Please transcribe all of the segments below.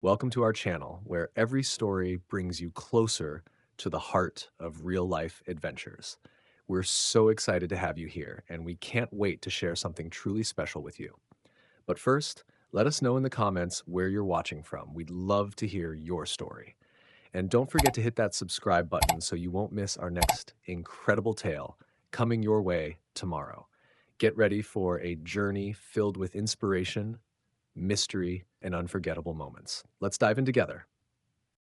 Welcome to our channel, where every story brings you closer to the heart of real life adventures. We're so excited to have you here, and we can't wait to share something truly special with you. But first, let us know in the comments where you're watching from. We'd love to hear your story. And don't forget to hit that subscribe button so you won't miss our next incredible tale coming your way tomorrow. Get ready for a journey filled with inspiration, mystery, and unforgettable moments. Let's dive in together.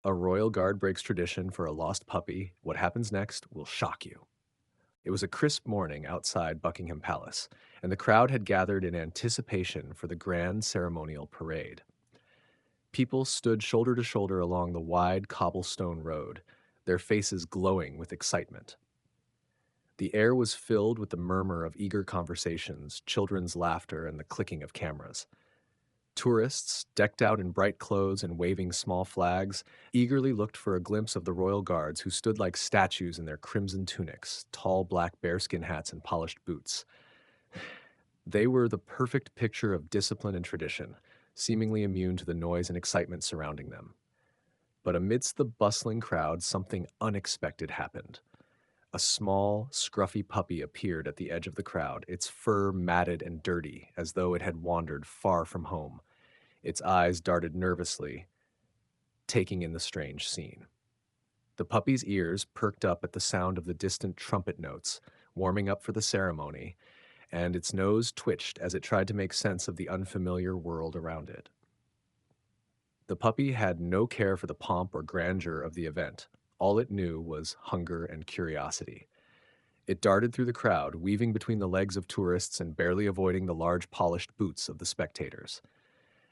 A royal guard breaks tradition for a lost puppy. What happens next will shock you. It was a crisp morning outside Buckingham Palace, and the crowd had gathered in anticipation for the grand ceremonial parade. People stood shoulder to shoulder along the wide cobblestone road, their faces glowing with excitement. The air was filled with the murmur of eager conversations, children's laughter, and the clicking of cameras. Tourists, decked out in bright clothes and waving small flags, eagerly looked for a glimpse of the royal guards who stood like statues in their crimson tunics, tall black bearskin hats, and polished boots. They were the perfect picture of discipline and tradition, seemingly immune to the noise and excitement surrounding them. But amidst the bustling crowd, something unexpected happened. A small, scruffy puppy appeared at the edge of the crowd, its fur matted and dirty, as though it had wandered far from home. Its eyes darted nervously, taking in the strange scene. The puppy's ears perked up at the sound of the distant trumpet notes, warming up for the ceremony, and its nose twitched as it tried to make sense of the unfamiliar world around it. The puppy had no care for the pomp or grandeur of the event. All it knew was hunger and curiosity. It darted through the crowd, weaving between the legs of tourists and barely avoiding the large polished boots of the spectators.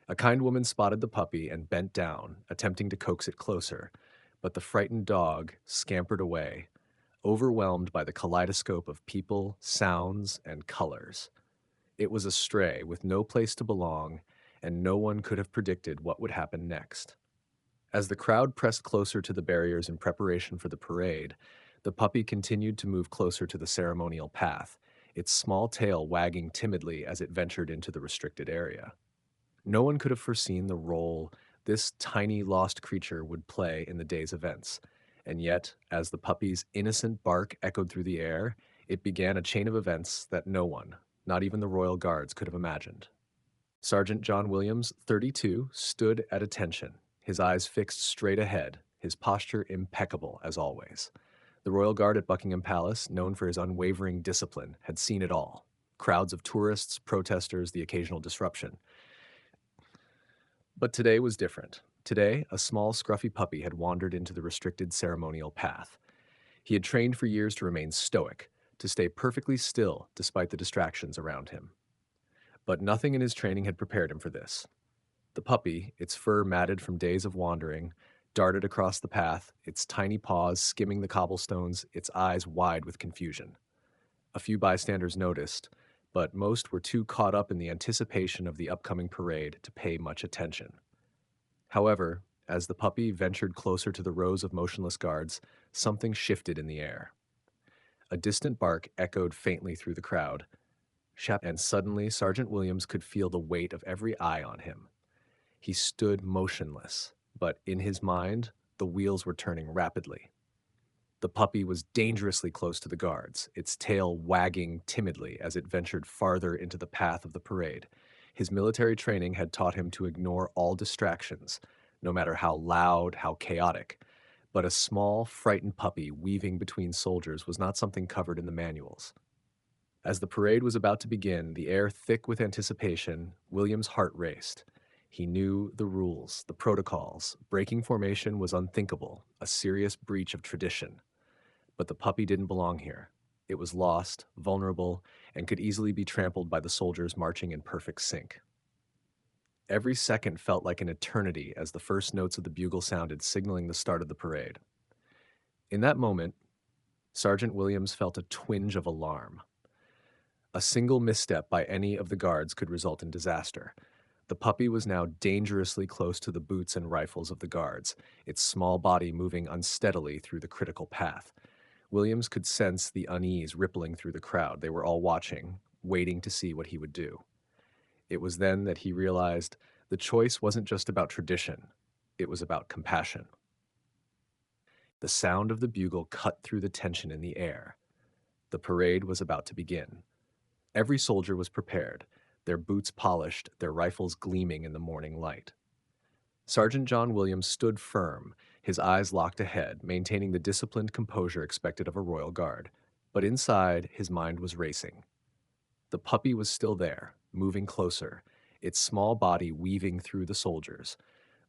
A kind woman spotted the puppy and bent down, attempting to coax it closer, but the frightened dog scampered away, overwhelmed by the kaleidoscope of people, sounds, and colors. It was a stray with no place to belong, and no one could have predicted what would happen next. As the crowd pressed closer to the barriers in preparation for the parade, the puppy continued to move closer to the ceremonial path, its small tail wagging timidly as it ventured into the restricted area. No one could have foreseen the role this tiny lost creature would play in the day's events, and yet, as the puppy's innocent bark echoed through the air, it began a chain of events that no one, not even the royal guards, could have imagined. Sergeant John Williams, 32, stood at attention, his eyes fixed straight ahead, his posture impeccable as always. The royal guard at Buckingham Palace, known for his unwavering discipline, had seen it all. Crowds of tourists, protesters, the occasional disruption. But today was different. Today, a small, scruffy puppy had wandered into the restricted ceremonial path. He had trained for years to remain stoic, to stay perfectly still despite the distractions around him. But nothing in his training had prepared him for this. The puppy, its fur matted from days of wandering, darted across the path, its tiny paws skimming the cobblestones, its eyes wide with confusion. A few bystanders noticed, but most were too caught up in the anticipation of the upcoming parade to pay much attention. However, as the puppy ventured closer to the rows of motionless guards, something shifted in the air. A distant bark echoed faintly through the crowd, and suddenly Sergeant Williams could feel the weight of every eye on him. He stood motionless, but in his mind, the wheels were turning rapidly. The puppy was dangerously close to the guards, its tail wagging timidly as it ventured farther into the path of the parade. His military training had taught him to ignore all distractions, no matter how loud, how chaotic. But a small, frightened puppy weaving between soldiers was not something covered in the manuals. As the parade was about to begin, the air thick with anticipation, William's heart raced. He knew the rules, the protocols. Breaking formation was unthinkable, a serious breach of tradition. But the puppy didn't belong here. It was lost, vulnerable, and could easily be trampled by the soldiers marching in perfect sync. Every second felt like an eternity as the first notes of the bugle sounded, signaling the start of the parade. In that moment, Sergeant Williams felt a twinge of alarm. A single misstep by any of the guards could result in disaster. The puppy was now dangerously close to the boots and rifles of the guards, its small body moving unsteadily through the critical path. Williams could sense the unease rippling through the crowd. They were all watching, waiting to see what he would do. It was then that he realized the choice wasn't just about tradition. It was about compassion. The sound of the bugle cut through the tension in the air. The parade was about to begin. Every soldier was prepared, their boots polished, their rifles gleaming in the morning light. Sergeant John Williams stood firm, his eyes locked ahead, maintaining the disciplined composure expected of a royal guard. But inside, his mind was racing. The puppy was still there, moving closer, its small body weaving through the soldiers.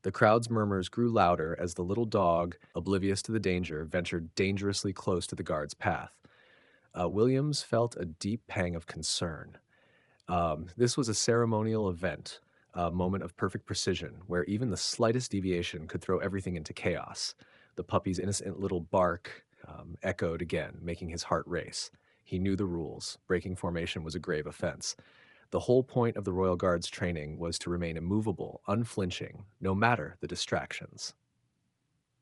The crowd's murmurs grew louder as the little dog, oblivious to the danger, ventured dangerously close to the guard's path. Williams felt a deep pang of concern. This was a ceremonial event, a moment of perfect precision, where even the slightest deviation could throw everything into chaos. The puppy's innocent little bark echoed again, making his heart race. He knew the rules. Breaking formation was a grave offense. The whole point of the Royal Guard's training was to remain immovable, unflinching, no matter the distractions.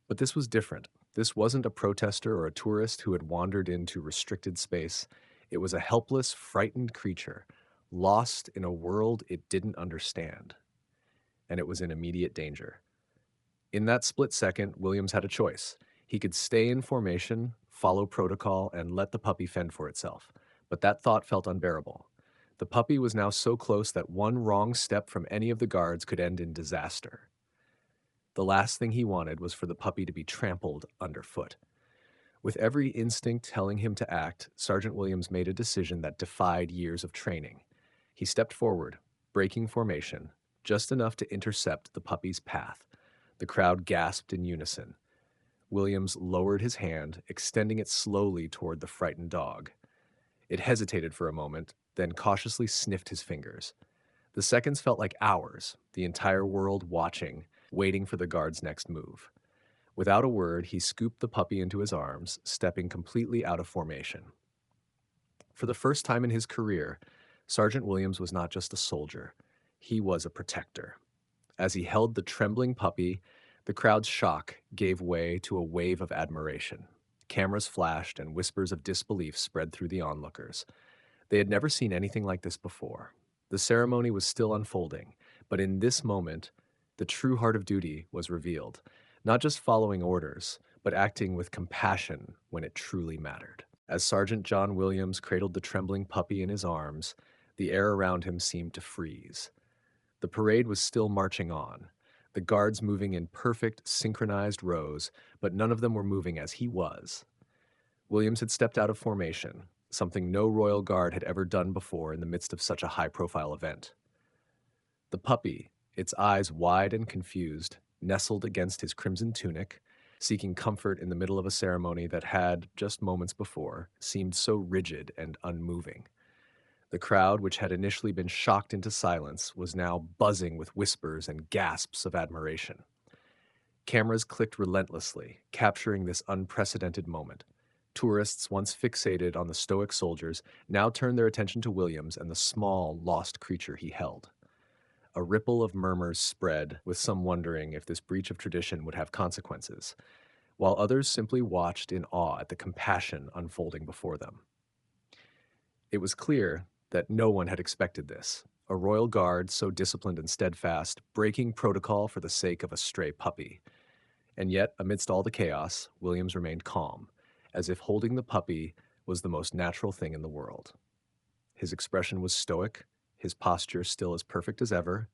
But this was different. This wasn't a protester or a tourist who had wandered into restricted space. It was a helpless, frightened creature, lost in a world it didn't understand. And it was in immediate danger. In that split second, Williams had a choice. He could stay in formation, follow protocol, and let the puppy fend for itself. But that thought felt unbearable. The puppy was now so close that one wrong step from any of the guards could end in disaster. The last thing he wanted was for the puppy to be trampled underfoot. With every instinct telling him to act, Sergeant Williams made a decision that defied years of training. He stepped forward, breaking formation, just enough to intercept the puppy's path. The crowd gasped in unison. Williams lowered his hand, extending it slowly toward the frightened dog. It hesitated for a moment, then cautiously sniffed his fingers. The seconds felt like hours, the entire world watching, waiting for the guard's next move. Without a word, he scooped the puppy into his arms, stepping completely out of formation. For the first time in his career, Sergeant Williams was not just a soldier, he was a protector. As he held the trembling puppy, the crowd's shock gave way to a wave of admiration. Cameras flashed and whispers of disbelief spread through the onlookers. They had never seen anything like this before. The ceremony was still unfolding, but in this moment, the true heart of duty was revealed, not just following orders, but acting with compassion when it truly mattered. As Sergeant John Williams cradled the trembling puppy in his arms, the air around him seemed to freeze. The parade was still marching on, the guards moving in perfect, synchronized rows, but none of them were moving as he was. Williams had stepped out of formation, something no royal guard had ever done before in the midst of such a high-profile event. The puppy, its eyes wide and confused, nestled against his crimson tunic, seeking comfort in the middle of a ceremony that had, just moments before, seemed so rigid and unmoving. The crowd, which had initially been shocked into silence, was now buzzing with whispers and gasps of admiration. Cameras clicked relentlessly, capturing this unprecedented moment. Tourists, once fixated on the stoic soldiers, now turned their attention to Williams and the small, lost creature he held. A ripple of murmurs spread, with some wondering if this breach of tradition would have consequences, while others simply watched in awe at the compassion unfolding before them. It was clear that no one had expected this, a royal guard so disciplined and steadfast, breaking protocol for the sake of a stray puppy. And yet, amidst all the chaos, Williams remained calm, as if holding the puppy was the most natural thing in the world. His expression was stoic, his posture still as perfect as ever,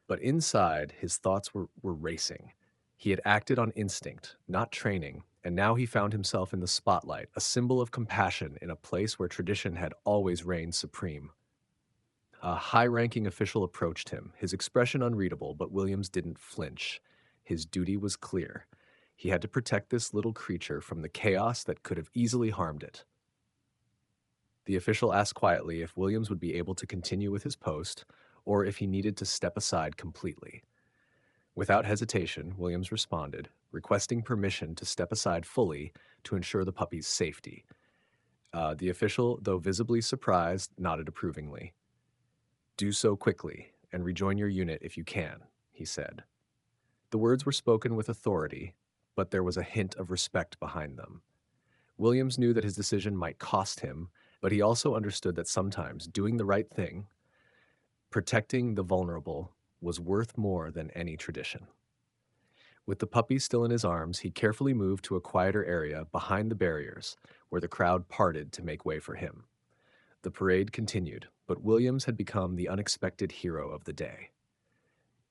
but inside, his thoughts were racing. He had acted on instinct, not training, and now he found himself in the spotlight, a symbol of compassion in a place where tradition had always reigned supreme. A high-ranking official approached him, his expression unreadable, but Williams didn't flinch. His duty was clear. He had to protect this little creature from the chaos that could have easily harmed it. The official asked quietly if Williams would be able to continue with his post, or if he needed to step aside completely. Without hesitation, Williams responded, requesting permission to step aside fully to ensure the puppy's safety. The official, though visibly surprised, nodded approvingly. "Do so quickly, and rejoin your unit if you can," he said. The words were spoken with authority, but there was a hint of respect behind them. Williams knew that his decision might cost him, but he also understood that sometimes doing the right thing, protecting the vulnerable, was worth more than any tradition. With the puppy still in his arms, he carefully moved to a quieter area behind the barriers where the crowd parted to make way for him. The parade continued, but Williams had become the unexpected hero of the day.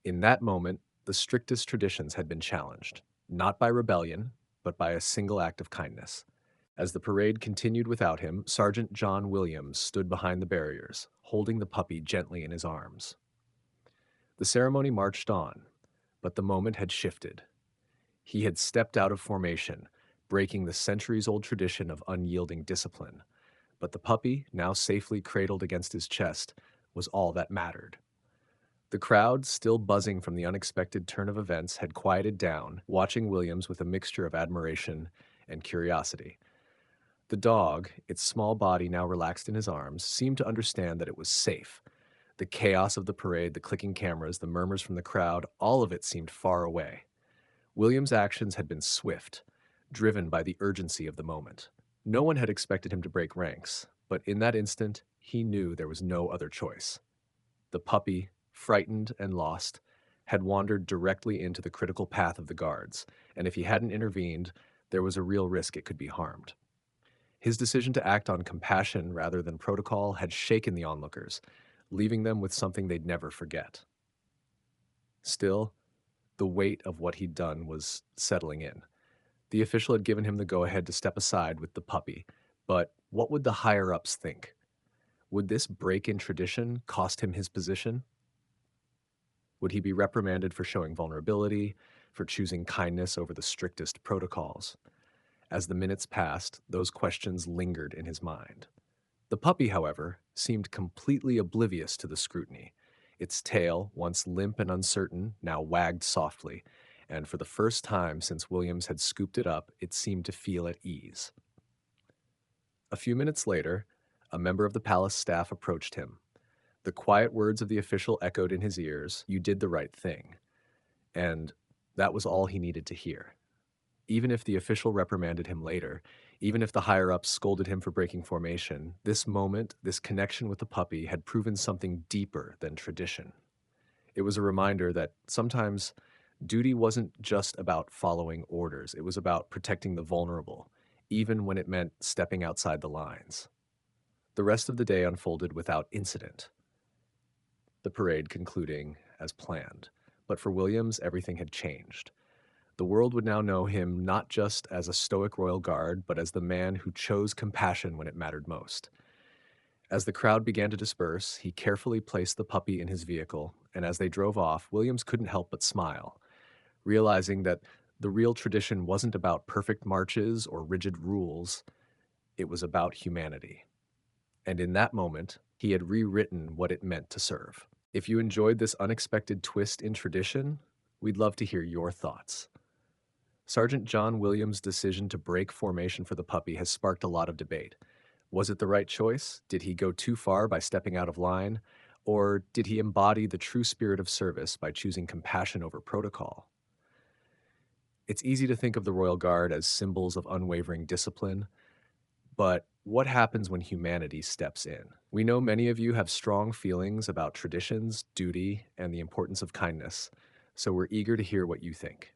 In that moment, the strictest traditions had been challenged, not by rebellion, but by a single act of kindness. As the parade continued without him, Sergeant John Williams stood behind the barriers, holding the puppy gently in his arms. The ceremony marched on, but the moment had shifted. He had stepped out of formation, breaking the centuries-old tradition of unyielding discipline. But the puppy, now safely cradled against his chest, was all that mattered. The crowd, still buzzing from the unexpected turn of events, had quieted down, watching Williams with a mixture of admiration and curiosity. The dog, its small body now relaxed in his arms, seemed to understand that it was safe. The chaos of the parade, the clicking cameras, the murmurs from the crowd, all of it seemed far away. Williams' actions had been swift, driven by the urgency of the moment. No one had expected him to break ranks, but in that instant, he knew there was no other choice. The puppy, frightened and lost, had wandered directly into the critical path of the guards, and if he hadn't intervened, there was a real risk it could be harmed. His decision to act on compassion rather than protocol had shaken the onlookers, leaving them with something they'd never forget. Still, the weight of what he'd done was settling in. The official had given him the go-ahead to step aside with the puppy, but what would the higher-ups think? Would this break in tradition cost him his position? Would he be reprimanded for showing vulnerability, for choosing kindness over the strictest protocols? As the minutes passed, those questions lingered in his mind. The puppy, however, seemed completely oblivious to the scrutiny. Its tail, once limp and uncertain, now wagged softly, and for the first time since Williams had scooped it up, it seemed to feel at ease. A few minutes later, a member of the palace staff approached him. The quiet words of the official echoed in his ears, "You did the right thing." And that was all he needed to hear. Even if the official reprimanded him later, even if the higher-ups scolded him for breaking formation, this moment, this connection with the puppy had proven something deeper than tradition. It was a reminder that sometimes duty wasn't just about following orders, it was about protecting the vulnerable, even when it meant stepping outside the lines. The rest of the day unfolded without incident, the parade concluding as planned. But for Williams, everything had changed. The world would now know him not just as a stoic royal guard, but as the man who chose compassion when it mattered most. As the crowd began to disperse, he carefully placed the puppy in his vehicle, and as they drove off, Williams couldn't help but smile, realizing that the real tradition wasn't about perfect marches or rigid rules, it was about humanity. And in that moment, he had rewritten what it meant to serve. If you enjoyed this unexpected twist in tradition, we'd love to hear your thoughts. Sergeant John Williams' decision to break formation for the puppy has sparked a lot of debate. Was it the right choice? Did he go too far by stepping out of line? Or did he embody the true spirit of service by choosing compassion over protocol? It's easy to think of the Royal Guard as symbols of unwavering discipline, but what happens when humanity steps in? We know many of you have strong feelings about traditions, duty, and the importance of kindness, so we're eager to hear what you think.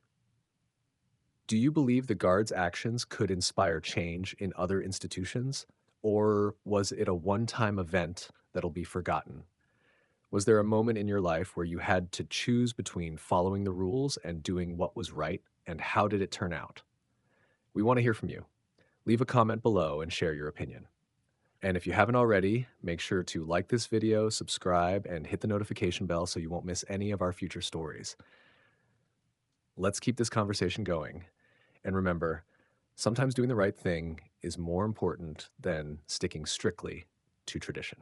Do you believe the Guard's actions could inspire change in other institutions? Or was it a one-time event that'll be forgotten? Was there a moment in your life where you had to choose between following the rules and doing what was right, and how did it turn out? We want to hear from you. Leave a comment below and share your opinion. And if you haven't already, make sure to like this video, subscribe, and hit the notification bell so you won't miss any of our future stories. Let's keep this conversation going. And remember, sometimes doing the right thing is more important than sticking strictly to tradition.